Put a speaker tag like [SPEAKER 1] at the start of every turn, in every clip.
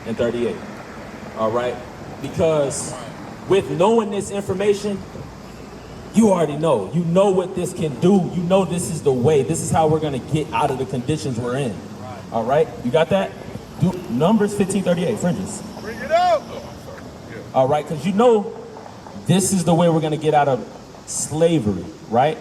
[SPEAKER 1] and 38. All right? Because with knowing this information, you already know. You know what this can do. You know this is the way. This is how we're going to get out of the conditions we're in. All right? You got that? Numbers 15:38, fringes.
[SPEAKER 2] Bring it out.
[SPEAKER 1] All right, because you know this is the way we're going to get out of slavery, right?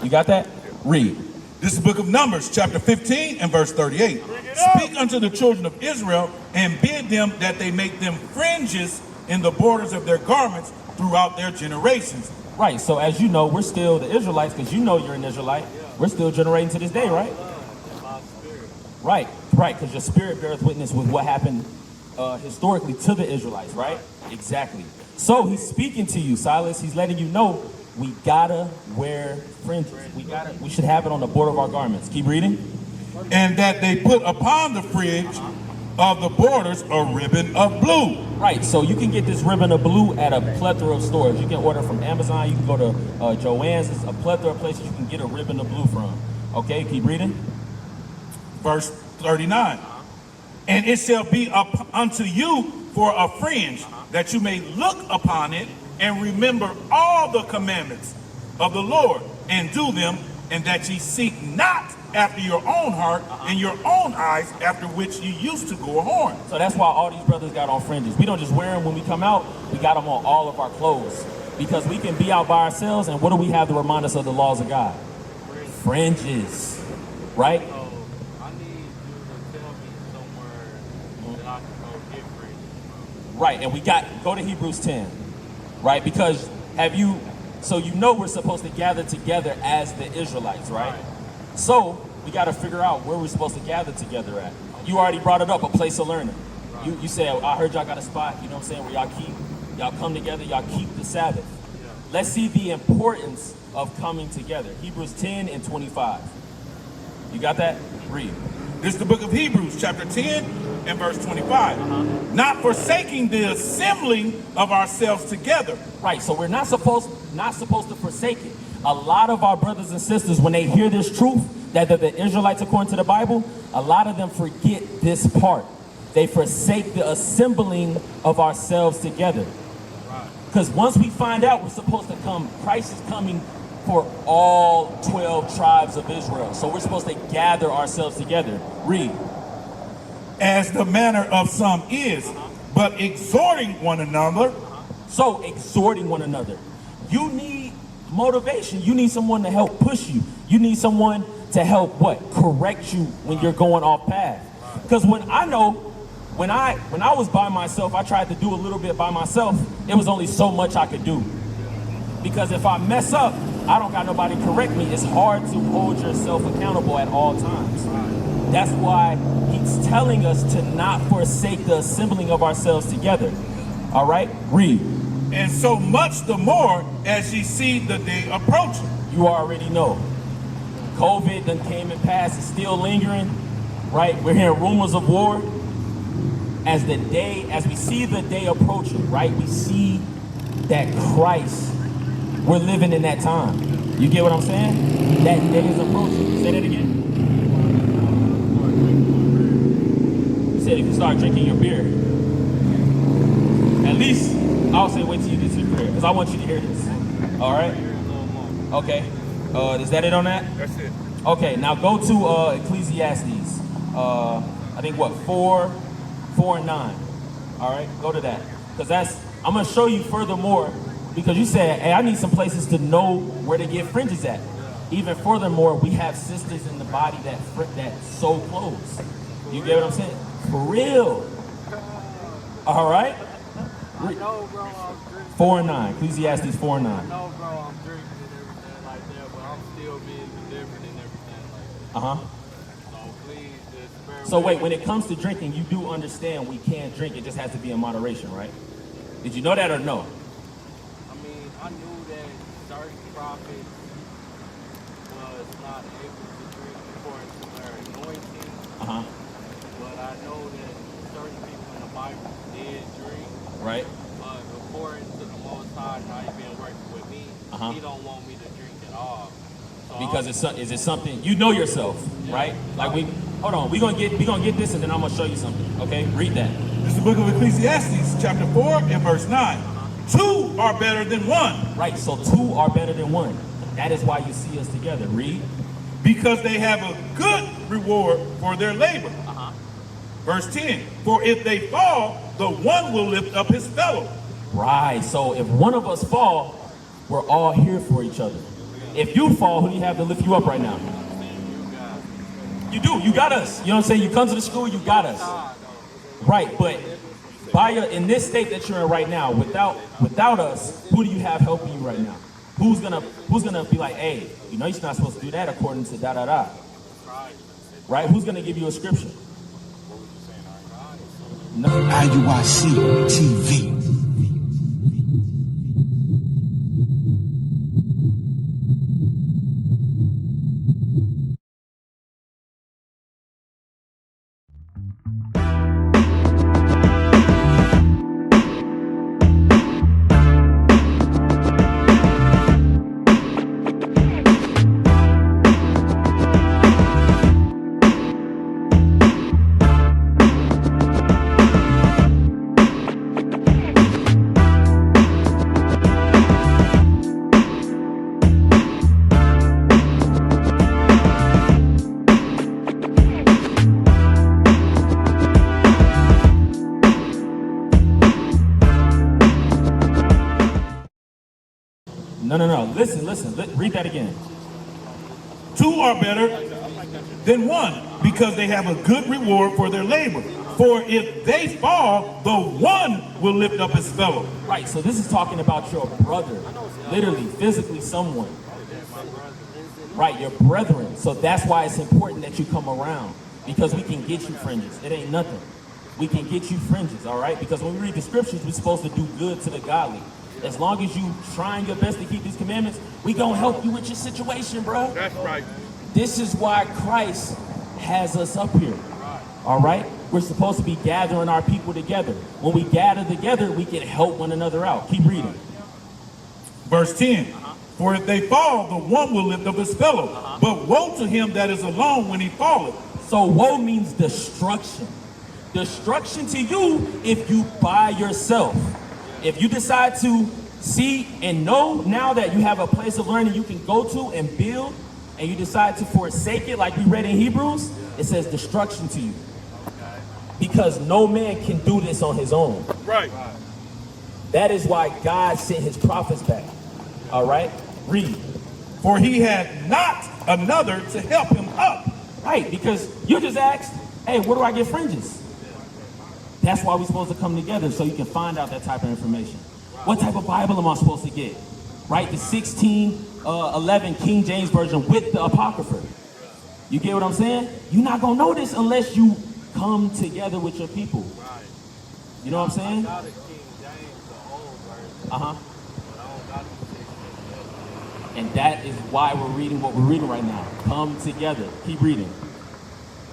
[SPEAKER 1] You got that? Read.
[SPEAKER 3] This is the book of Numbers, chapter 15 and verse 38. Speak unto the children of Israel and bid them that they make them fringes in the borders of their garments throughout their generations.
[SPEAKER 1] Right, so as you know, we're still the Israelites, because you know you're an Israelite. We're still generating to this day, right? Right, because your spirit bears witness with what happened historically to the Israelites, right? Exactly. So he's speaking to you, Silas. He's letting you know we gotta wear fringes. We should have it on the border of our garments. Keep reading.
[SPEAKER 3] And that they put upon the fringe of the borders a ribbon of blue.
[SPEAKER 1] Right, so you can get this ribbon of blue at a plethora of stores. You can order from Amazon, you can go to Joann's. There's a plethora of places you can get a ribbon of blue from. Okay, keep reading.
[SPEAKER 3] Verse 39. And it shall be up unto you for a fringe, that you may look upon it and remember all the commandments of the Lord and do them, and that ye seek not after your own heart and your own eyes, after which you used to go a horn.
[SPEAKER 1] So that's why all these brothers got on fringes. We don't just wear them when we come out, we got them on all of our clothes. Because we can be out by ourselves, and what do we have to remind us of the laws of God? Fringes, right? Right, and go to Hebrews 10, right? Because so you know we're supposed to gather together as the Israelites, right? So we got to figure out where we're supposed to gather together at. You already brought it up, a place of learning. You said, I heard y'all got a spot, you know what I'm saying, where y'all come together, y'all keep the Sabbath. Let's see the importance of coming together. Hebrews 10 and 25. You got that? Read.
[SPEAKER 3] This is the book of Hebrews, chapter 10 and verse 25. Not forsaking the assembling of ourselves together.
[SPEAKER 1] Right, so we're not supposed to forsake it. A lot of our brothers and sisters, when they hear this truth, that they're the Israelites according to the Bible, a lot of them forget this part. They forsake the assembling of ourselves together. Because once we find out we're supposed to come, Christ is coming for all 12 tribes of Israel. So we're supposed to gather ourselves together. Read.
[SPEAKER 3] As the manner of some is, but exhorting one another.
[SPEAKER 1] So exhorting one another. You need motivation. You need someone to help push you. You need someone to help what? Correct you when you're going off path. Because when I was by myself, I tried to do a little bit by myself. It was only so much I could do. Because if I mess up, I don't got nobody correct me. It's hard to hold yourself accountable at all times. That's why he's telling us to not forsake the assembling of ourselves together. All right, read.
[SPEAKER 3] And so much the more as ye see the day approaching.
[SPEAKER 1] You already know. COVID done came and passed. It's still lingering, right? We're hearing rumors of war. As we see the day approaching, right? We see that Christ, we're living in that time. You get what I'm saying? That day is approaching. Say that again. You said if you start drinking your beer, at least I'll say wait till you get to your prayer, because I want you to hear this. All right? Okay. Is that it on that?
[SPEAKER 2] That's it.
[SPEAKER 1] Okay, now go to Ecclesiastes. I think what, 4 and 9. All right, go to that. Because I'm going to show you furthermore, because you said, hey, I need some places to know where to get fringes at. Even furthermore, we have sisters in the body that sew clothes. You get what I'm saying? For real. All right?
[SPEAKER 4] I know, bro, I'm drinking.
[SPEAKER 1] 4 and 9. Ecclesiastes 4 and 9.
[SPEAKER 4] I know, bro, I'm drinking and everything like that, but I'm still being delivered and everything like that.
[SPEAKER 1] Uh-huh.
[SPEAKER 4] So please, just bear
[SPEAKER 1] So
[SPEAKER 4] with
[SPEAKER 1] wait,
[SPEAKER 4] me.
[SPEAKER 1] when it comes to drinking, you do understand we can't drink. It just has to be in moderation, right? Did you know that or no?
[SPEAKER 4] I mean, I knew that certain prophets was not able to drink according to their anointing,
[SPEAKER 1] Uh-huh.
[SPEAKER 4] but I know that certain people in the Bible did drink.
[SPEAKER 1] Right?
[SPEAKER 4] But according to the Most High, how he been working with me,
[SPEAKER 1] Uh-huh.
[SPEAKER 4] he don't want me to drink at all. So
[SPEAKER 1] Because is it something you know yourself, right? Like hold on, we're gonna get this and then I'm gonna show you something. Okay? Read that.
[SPEAKER 3] This This is the book of Ecclesiastes, chapter 4 and verse 9. Two are better than one.
[SPEAKER 1] Right, so two are better than one. That is why you see us together. Read.
[SPEAKER 3] Because they have a good reward for their labor. Verse 10, for if they fall, the one will lift up his fellow.
[SPEAKER 1] Right, so if one of us fall, we're all here for each other. If you fall, who do you have to lift you up right now? You do, you got us. You know what I'm saying? You come to the school, you got us. Right, but in this state that you're in right now, without us, who do you have helping you right now? Who's gonna be like, hey, you know you're not supposed to do that according to da da da. Right? Who's gonna give you a scripture? No.
[SPEAKER 2] IUIC TV.
[SPEAKER 1] No. Listen. Read that again.
[SPEAKER 3] Two are better than one because they have a good reward for their labor. For if they fall, the one will lift up his fellow.
[SPEAKER 1] Right, so this is talking about your brother. Literally, physically someone. Right, your brethren. So that's why it's important that you come around. Because we can get you fringes. It ain't nothing. We can get you fringes, all right? Because when we read the scriptures, we're supposed to do good to the godly. As long as you trying your best to keep these commandments, we gonna help you with your situation, bro.
[SPEAKER 3] That's right.
[SPEAKER 1] This is why Christ has us up here, all right? We're supposed to be gathering our people together. When we gather together, we can help one another out. Keep reading.
[SPEAKER 3] Verse 10, for if they fall, the one will lift up his fellow. But woe to him that is alone when he falleth.
[SPEAKER 1] So woe means destruction. Destruction to you if you by yourself. If you decide to see and know now that you have a place of learning you can go to and build, and you decide to forsake it like we read in Hebrews, it says destruction to you. Because no man can do this on his own.
[SPEAKER 3] Right.
[SPEAKER 1] That is why God sent his prophets back. All right? Read.
[SPEAKER 3] For he had not another to help him up.
[SPEAKER 1] Right, because you just asked, hey, where do I get fringes? That's why we're supposed to come together so you can find out that type of information. What type of Bible am I supposed to get? Right, the 1611 King James Version with the Apocrypha. You get what I'm saying? You're not going to know this unless you come together with your people. You know what I'm saying?
[SPEAKER 4] I got a King James, the old version,
[SPEAKER 1] Uh-huh.
[SPEAKER 4] but I don't got the 1611.
[SPEAKER 1] And that is why we're reading what we're reading right now. Come together. Keep reading.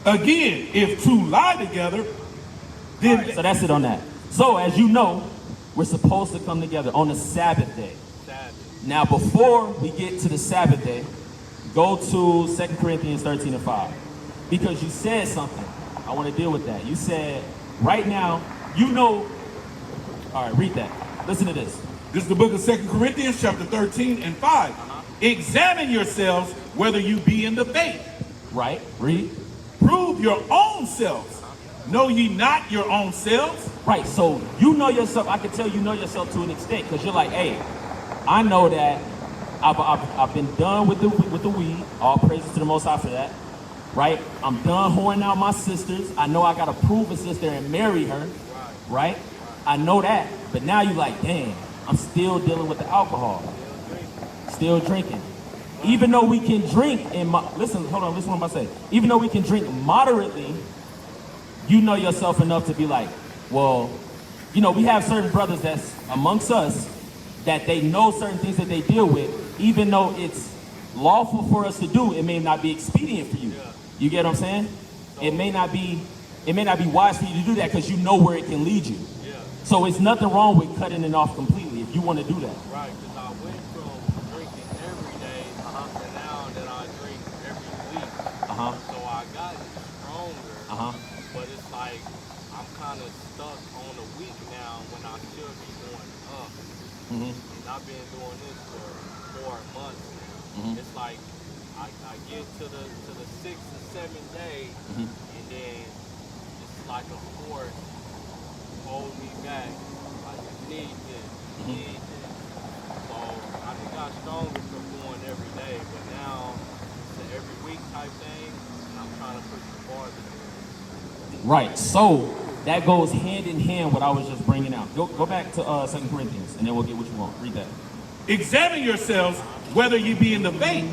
[SPEAKER 3] Again, if two lie together, then
[SPEAKER 1] So that's it on that. So as you know, we're supposed to come together on the Sabbath day. Now before we get to the Sabbath day, go to 2 Corinthians 13 and 5. Because you said something. I want to deal with that. You said, right now, you know. All right, read that. Listen to this.
[SPEAKER 3] this is the book of 2 Corinthians chapter 13 and 5. Examine yourselves whether you be in the faith.
[SPEAKER 1] Right, read.
[SPEAKER 3] Prove your own selves. Know ye not your own selves?
[SPEAKER 1] Right, so you know yourself. I can tell you know yourself to an extent because you're like, hey, I know that I've been done with the weed. All praises to the Most High for that. Right? I'm done whoring out my sisters. I know I got to prove a sister and marry her. Right? I know that. But now you're like, dang, I'm still dealing with the alcohol. Still drinking. Even though we can drink listen what I'm about to say. Even though we can drink moderately, you know yourself enough to be like, well, you know, we have certain brothers that's amongst us that they know certain things that they deal with, even though it's lawful for us to do, it may not be expedient for you. You get what I'm saying? It may not be wise for you to do that because you know where it can lead you. So it's nothing wrong with cutting it off completely if you want to do that.
[SPEAKER 4] Right, because I went from drinking every day to now that I drink every week. So I got stronger. But it's like I'm kind of stuck on a week now when I should be going up.
[SPEAKER 1] Mm-hmm.
[SPEAKER 4] And I've been doing this for 4 months now.
[SPEAKER 1] Mhm.
[SPEAKER 4] It's like I get to the 6th or 7th day,
[SPEAKER 1] Mhm.
[SPEAKER 4] and then it's like a force hold me back. Like you need this, you need this. So I just got stronger from going every day, but now it's an every week type thing, and I'm trying to push it farther.
[SPEAKER 1] Right. So that goes hand in hand what I was just bringing out. Go back to 2 Corinthians, and then we'll get what you want. Read that.
[SPEAKER 3] Examine yourselves whether ye be in the faith.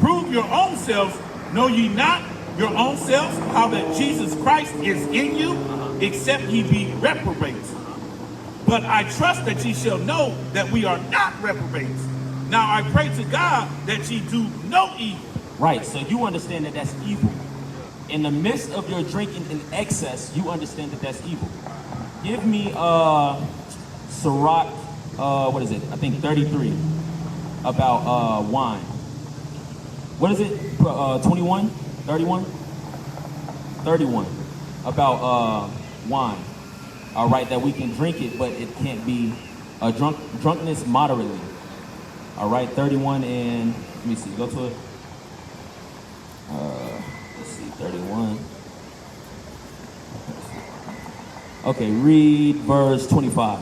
[SPEAKER 3] Prove your own selves. Know ye not your own selves how that Jesus Christ is in you, except ye be reprobates. But I trust that ye shall know that we are not reprobates. Now I pray to God that ye do no evil.
[SPEAKER 1] Right. So you understand that that's evil. In the midst of your drinking in excess, you understand that that's evil. Give me Sirach, what is it? I think 33 about wine. What is it? 21? 31? 31 about wine. All right, that we can drink it, but it can't be drunkenness moderately. All right, 31 and let me see. Go to it. Let's see, 31. Okay, read verse 25.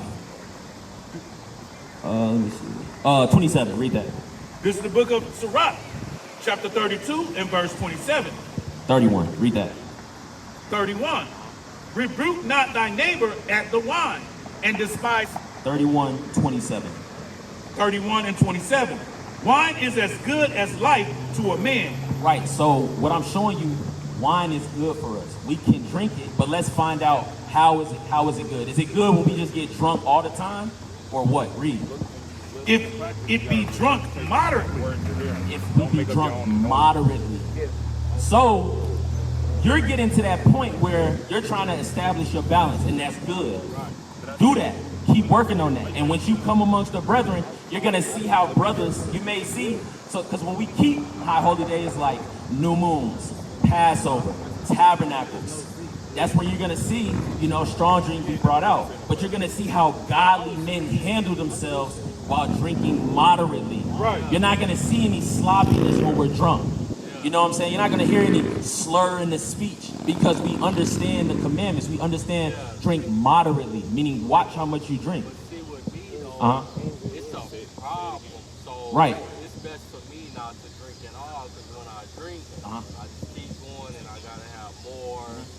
[SPEAKER 1] Let me see. 27. Read that.
[SPEAKER 3] This is the book of Sirach, chapter 32 and verse 27.
[SPEAKER 1] 31. Read that.
[SPEAKER 3] 31. Rebuke not thy neighbor at the wine, and despise
[SPEAKER 1] 31, 27.
[SPEAKER 3] 31 and 27. Wine is as good as life to a man.
[SPEAKER 1] Right. So what I'm showing you, wine is good for us. We can drink it, but let's find out how is it good? Is it good when we just get drunk all the time, or what? Read.
[SPEAKER 3] If it be drunk moderately.
[SPEAKER 1] If we be drunk moderately. So you're getting to that point where you're trying to establish your balance, and that's good. Do that. Keep working on that. And once you come amongst the brethren, you're gonna see how brothers, you may see, so because when we keep high holy days like new moons, Passover, tabernacles, that's where you're gonna see, strong drink be brought out. But you're gonna see how godly men handle themselves while drinking moderately.
[SPEAKER 3] Right.
[SPEAKER 1] You're not gonna see any sloppiness when we're drunk. You know what I'm saying? You're not gonna hear any slur in the speech because we understand the commandments. We understand drink moderately, meaning watch how much you drink.
[SPEAKER 4] But see, with me though, it's a problem. So
[SPEAKER 1] Right.
[SPEAKER 4] it's best for me not to drink at all, because when I drink, I just keep going and I gotta have more and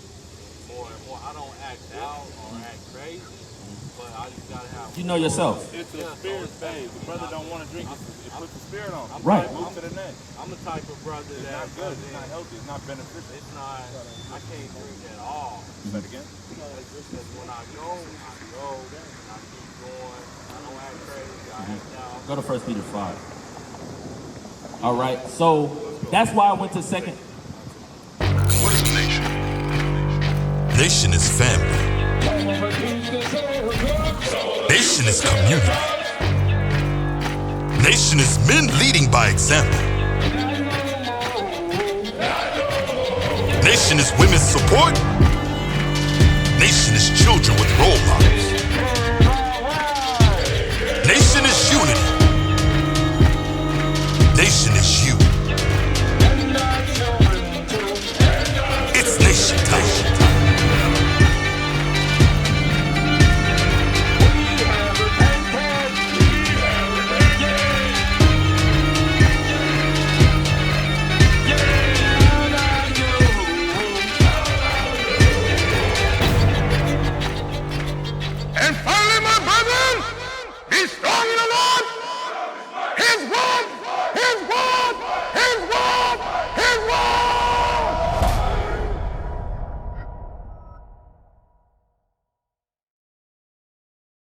[SPEAKER 4] more and more. I don't act out or act crazy, but I just gotta have
[SPEAKER 1] You know yourself.
[SPEAKER 5] It's a spirit thing. The brother don't want to drink. It puts the spirit on.
[SPEAKER 1] Right.
[SPEAKER 5] Move to the next.
[SPEAKER 4] I'm the type of brother
[SPEAKER 5] It's
[SPEAKER 4] that
[SPEAKER 5] not good. It's not healthy. It's not beneficial.
[SPEAKER 4] it's not, I can't drink at all.
[SPEAKER 5] Say it again.
[SPEAKER 4] Because when I go, and I keep going. I don't act crazy, I act out.
[SPEAKER 1] Go to 1 Peter 5. All right. So that's why I went to second.
[SPEAKER 6] What is a nation? Nation is family. Nation is community. Nation is men leading by example. Nation is women's support. Nation is children with role models.